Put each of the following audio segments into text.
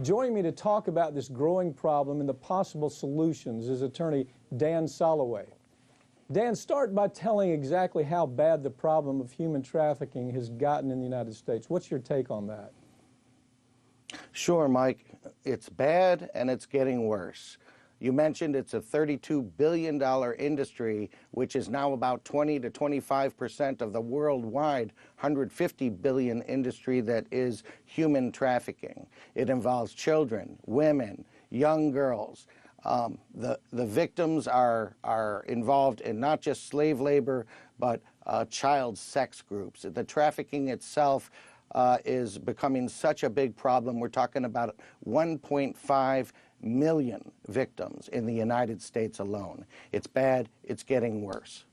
Joining me to talk about this growing problem and the possible solutions is attorney Dan Soloway. Dan, start by telling exactly how bad the problem of human trafficking has gotten in the United States. What's your take on that? Sure, Mike. It's bad and it's getting worse. You mentioned it's a $32 billion industry, which is now about 20 to 25% of the worldwide $150 billion industry that is human trafficking. It involves children, women, young girls. The victims are involved in not just slave labor, but child sex groups. The trafficking itself is becoming such a big problem. We're talking about 1.5 million victims in the United States alone. It's bad, it's getting worse.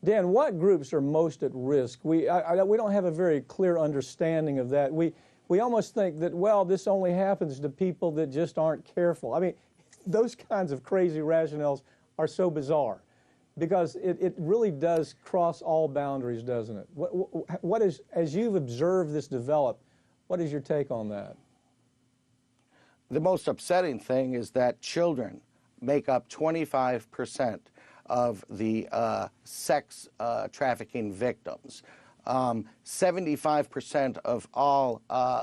Dan, what groups are most at risk? We don't have a very clear understanding of that. We almost think that, well, this only happens to people that just aren't careful. I mean, those kinds of crazy rationales are so bizarre because it really does cross all boundaries, doesn't it? What is, as you've observed this develop, what is your take on that? The most upsetting thing is that children make up 25% of the sex trafficking victims. 75% of all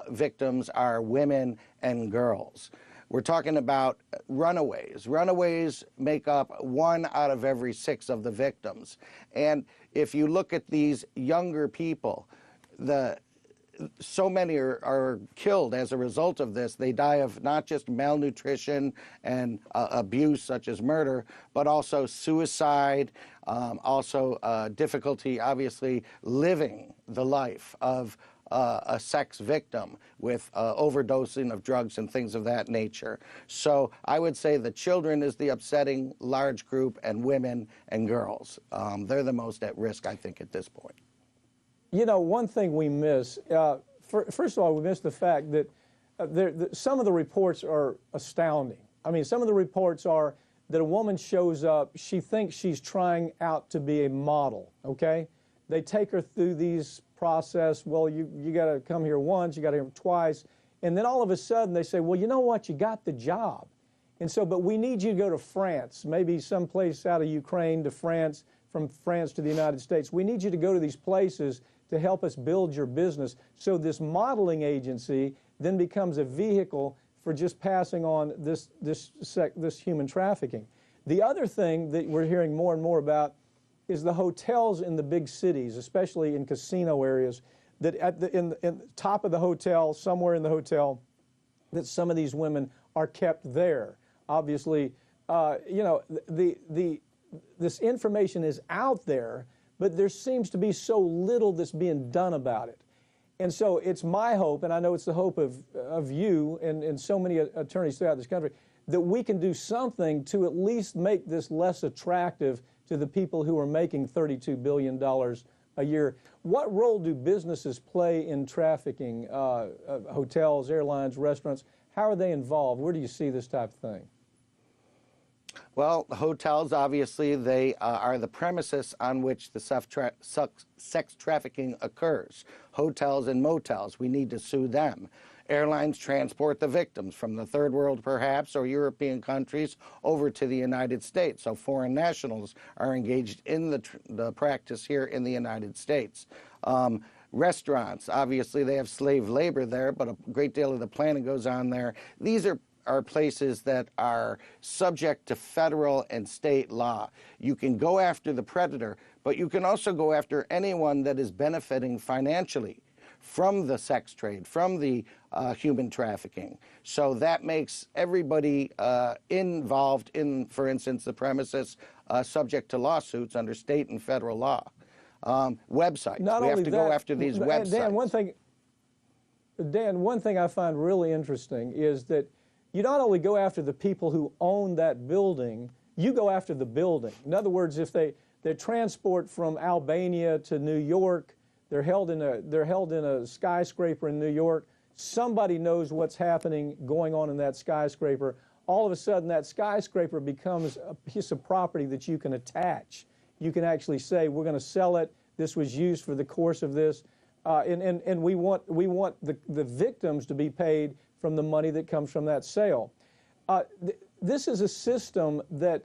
victims are women and girls. We're talking about runaways. Runaways make up 1 out of every 6 of the victims. And if you look at these younger people, so many are killed as a result of this. They die of not just malnutrition and abuse such as murder, but also suicide, also difficulty obviously living the life of a sex victim with overdosing of drugs and things of that nature. So I would say the children is the upsetting large group, and women and girls. They're the most at risk, I think, at this point. You know, one thing we miss, first of all, we miss the fact that some of the reports are astounding. I mean, some of the reports are that a woman shows up, she thinks she's trying out to be a model, okay? They take her through these process, well, you got to come here once, you got to come twice, and then all of a sudden they say, well, you know what, you got the job. And so, but we need you to go to France, maybe someplace out of Ukraine to France, from France to the United States. We need you to go to these places to help us build your business. So this modeling agency then becomes a vehicle for just passing on this human trafficking. The other thing that we're hearing more and more about is the hotels in the big cities, especially in casino areas, that in the top of the hotel, somewhere in the hotel, that some of these women are kept there. Obviously, you know, this information is out there, but there seems to be so little that's being done about it. And so it's my hope, and I know it's the hope of you and so many attorneys throughout this country, that we can do something to at least make this less attractive to the people who are making $32 billion a year. What role do businesses play in trafficking? Hotels, airlines, restaurants, how are they involved? Where do you see this type of thing? Well, hotels, obviously, they are the premises on which the sex trafficking occurs. Hotels and motels, we need to sue them. Airlines transport the victims from the third world, perhaps, or European countries over to the United States. So foreign nationals are engaged in the practice here in the United States. Restaurants, obviously, they have slave labor there, but a great deal of the planning goes on there. These are places that are subject to federal and state law. You can go after the predator, but you can also go after anyone that is benefiting financially from the sex trade, from the human trafficking. So that makes everybody involved in, for instance, the premises subject to lawsuits under state and federal law. Websites. We have to go after these websites. Dan, one thing I find really interesting is that you not only go after the people who own that building, you go after the building. In other words, if they transport from Albania to New York, they're held in a skyscraper in New York, somebody knows what's happening, going on in that skyscraper. All of a sudden, that skyscraper becomes a piece of property that you can attach. You can actually say, we're going to sell it. This was used for the course of this. And we want the victims to be paid from the money that comes from that sale. This is a system that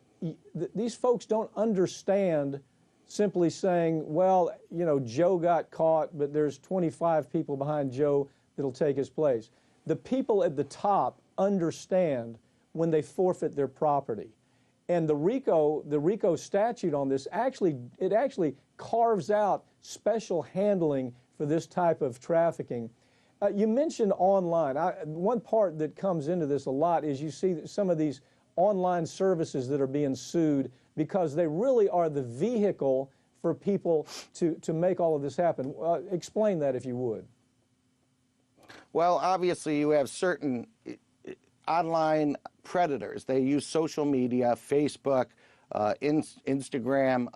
these folks don't understand. Simply saying, well, you know, Joe got caught, but there's 25 people behind Joe that'll take his place. The people at the top understand when they forfeit their property. And the RICO statute on this actually carves out special handling for this type of trafficking. You mentioned online. One part that comes into this a lot is you see some of these online services that are being sued because they really are the vehicle for people to make all of this happen. Explain that if you would. Well, obviously you have certain online predators. They use social media, Facebook, Instagram,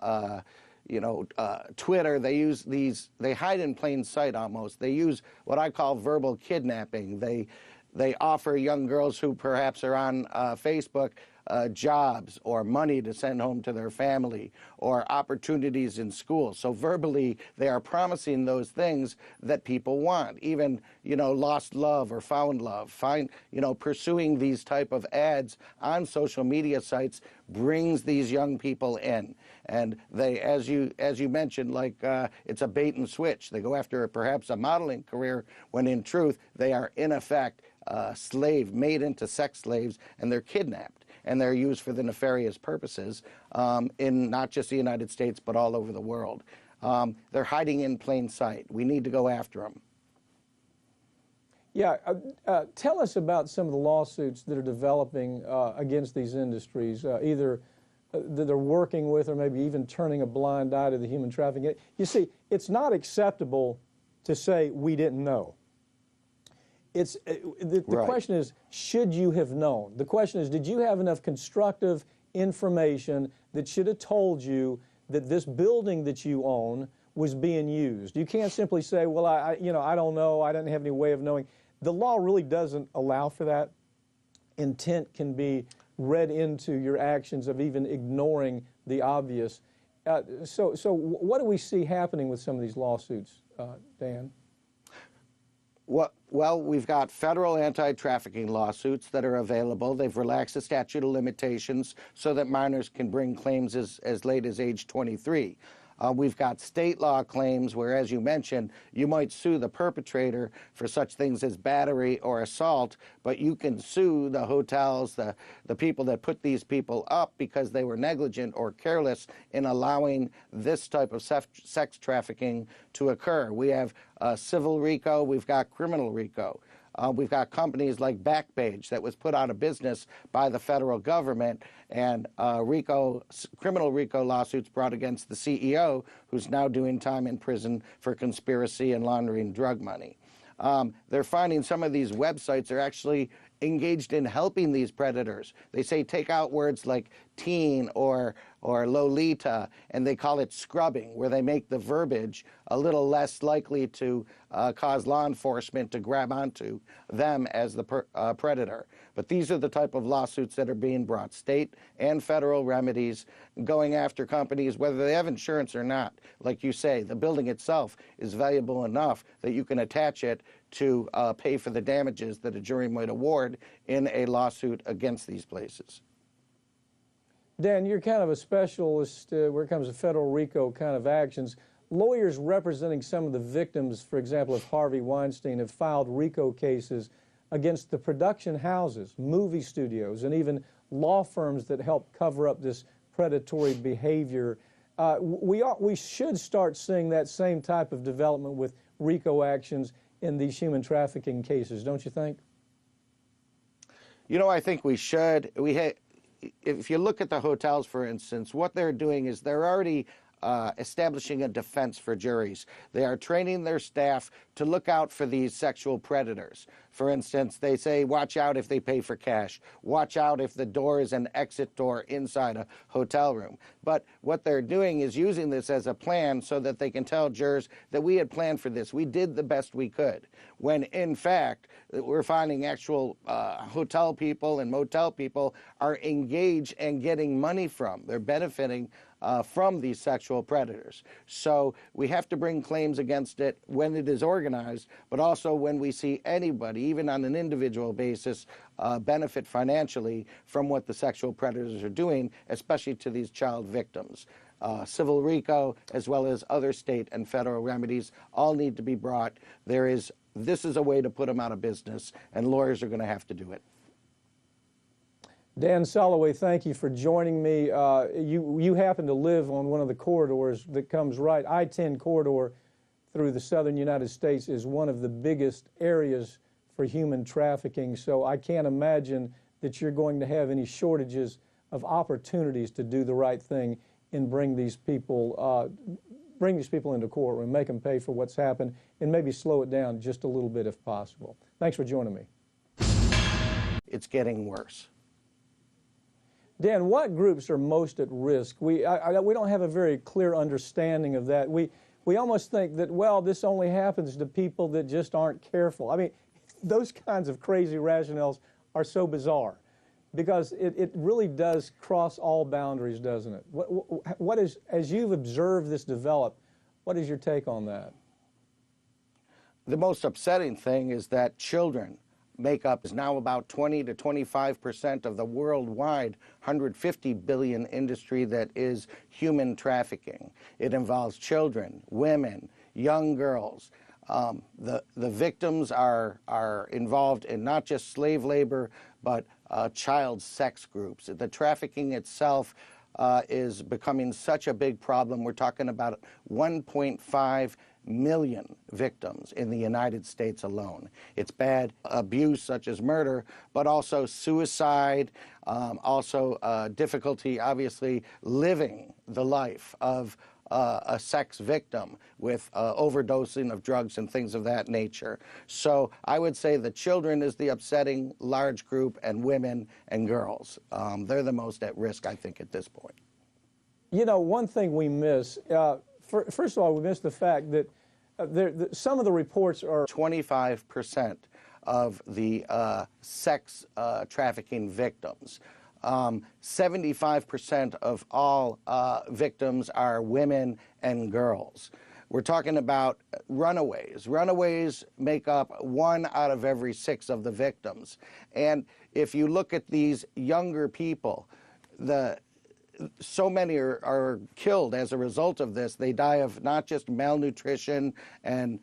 Twitter. They use they hide in plain sight almost. They use what I call verbal kidnapping. They offer young girls who perhaps are on Facebook jobs or money to send home to their family or opportunities in school. So verbally, they are promising those things that people want, even, lost love or found love. Pursuing these type of ads on social media sites brings these young people in. And they, as you mentioned, it's a bait and switch. They go after perhaps a modeling career when in truth, they are in effect made into sex slaves, and they're kidnapped. And they're used for the nefarious purposes in not just the United States, but all over the world. They're hiding in plain sight. We need to go after them. Yeah, tell us about some of the lawsuits that are developing against these industries, either that they're working with or maybe even turning a blind eye to the human trafficking. You see, it's not acceptable to say we didn't know. The Right. question is, should you have known? The question is, did you have enough constructive information that should have told you that this building that you own was being used? You can't simply say, well, I don't know, I didn't have any way of knowing. The law really doesn't allow for that. Intent can be read into your actions of even ignoring the obvious. So what do we see happening with some of these lawsuits, Dan? Well, we've got federal anti-trafficking lawsuits that are available. They've relaxed the statute of limitations so that minors can bring claims as late as age 23. We've got state law claims where, as you mentioned, you might sue the perpetrator for such things as battery or assault, but you can sue the hotels, the people that put these people up because they were negligent or careless in allowing this type of sex trafficking to occur. We have civil RICO, we've got criminal RICO. We've got companies like Backpage that was put out of business by the federal government, and criminal RICO lawsuits brought against the CEO, who's now doing time in prison for conspiracy and laundering drug money. They're finding some of these websites are actually engaged in helping these predators. They say take out words like teen or Lolita, and they call it scrubbing, where they make the verbiage a little less likely to cause law enforcement to grab onto them as the predator. But these are the type of lawsuits that are being brought, state and federal remedies, going after companies, whether they have insurance or not. Like you say, the building itself is valuable enough that you can attach it to pay for the damages that a jury might award in a lawsuit against these places. Dan, you're kind of a specialist where it comes to federal RICO kind of actions. Lawyers representing some of the victims, for example, of Harvey Weinstein, have filed RICO cases against the production houses, movie studios, and even law firms that help cover up this predatory behavior. We should start seeing that same type of development with RICO actions in these human trafficking cases, don't you think? I think we should. If you look at the hotels, for instance, what they're doing is they're already establishing a defense for juries. They are training their staff to look out for these sexual predators. For instance, they say, watch out if they pay for cash. Watch out if the door is an exit door inside a hotel room. But what they're doing is using this as a plan so that they can tell jurors that we had planned for this. We did the best we could. When, in fact, we're finding actual hotel people and motel people are engaged and getting money from. They're benefiting from these sexual predators. So we have to bring claims against it when it is organized, but also when we see anybody, even on an individual basis, benefit financially from what the sexual predators are doing, especially to these child victims. Civil RICO, as well as other state and federal remedies, all need to be brought. This is a way to put them out of business, and lawyers are going to have to do it. Dan Soloway, thank you for joining me. You happen to live on one of the corridors that comes right. I-10 corridor through the southern United States is one of the biggest areas for human trafficking, so I can't imagine that you're going to have any shortages of opportunities to do the right thing and bring these people into courtroom, make them pay for what's happened, and maybe slow it down just a little bit if possible. Thanks for joining me. It's getting worse. Dan, what groups are most at risk? We don't have a very clear understanding of that. We almost think that, well, this only happens to people that just aren't careful. I mean, those kinds of crazy rationales are so bizarre because it really does cross all boundaries, doesn't it? What is, as you've observed this develop, what is your take on that? The most upsetting thing is that children make up is now about 20 to 25% of the worldwide 150 billion industry that is human trafficking. It involves children, women, young girls. The victims are involved in not just slave labor, but child sex groups. The trafficking itself is becoming such a big problem. We're talking about 1.5 million victims in the United States alone. It's bad abuse such as murder, but also suicide, also difficulty, obviously, living the life of a sex victim with overdosing of drugs and things of that nature. So I would say the children is the upsetting large group, and women and girls. They're the most at risk, I think, at this point. You know, one thing we miss, first of all, we miss the fact that some of the reports are 25% of the sex trafficking victims. 75% of all victims are women and girls. We're talking about runaways. Runaways make up 1 out of every 6 of the victims. And if you look at these younger people, so many are killed as a result of this. They die of not just malnutrition and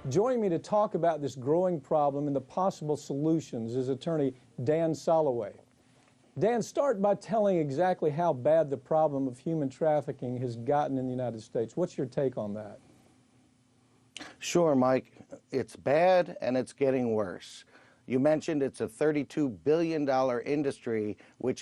Joining me to talk about this growing problem and the possible solutions is attorney Dan Soloway. Dan, start by telling exactly how bad the problem of human trafficking has gotten in the United States. What's your take on that? Sure, Mike. It's bad and it's getting worse. You mentioned it's a $32 billion industry, which is